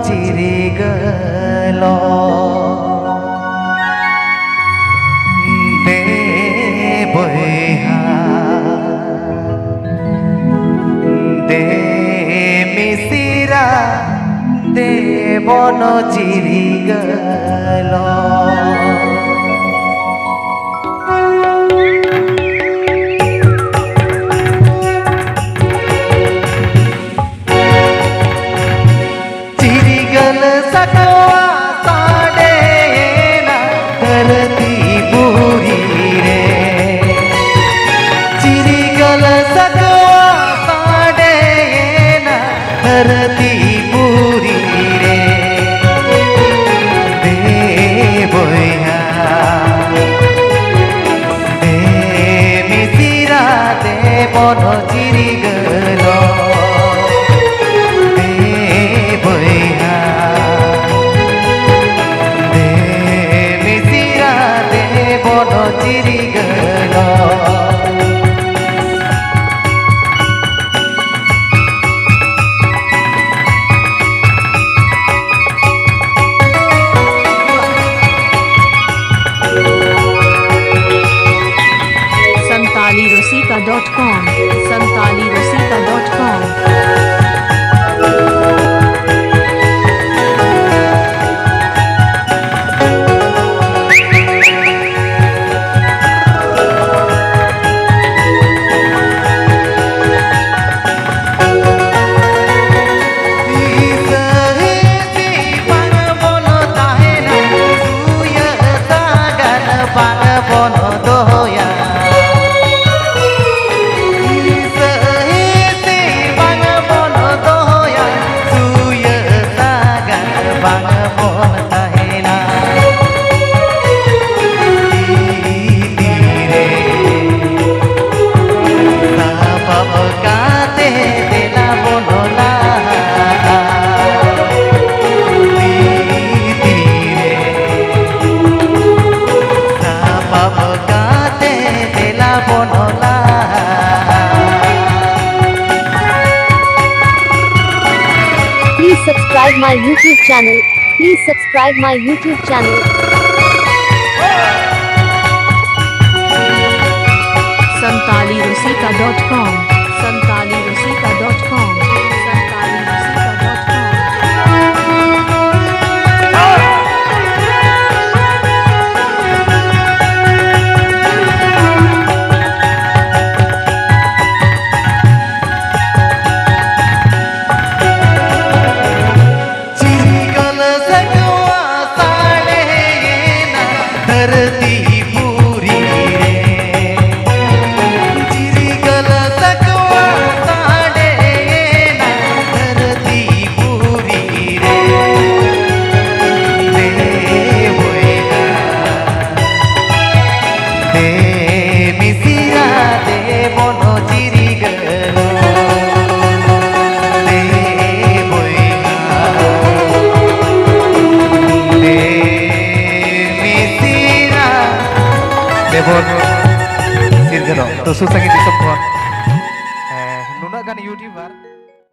চিরি গেল দে বইহা দে মিশিরা দে বন চিরি গেল धरती पूरी रे दे बोया दे मिसिरा दे बन चिरी गल दे बोया दे मिसिरा दे बन चिरी गल santalirosika.com santalirosika.com Please subscribe my YouTube channel. Please subscribe my YouTube channel. santalirosika.com santalirosika.com धरती पूरी रे चिरी गल सकवा साडे ना धरती पूरी रे दे बोया दे मिसिरा दे बन चिरी गल दे बोया दे Devon Sirjano, tusuk sangi di semua. Nuna kan YouTuber.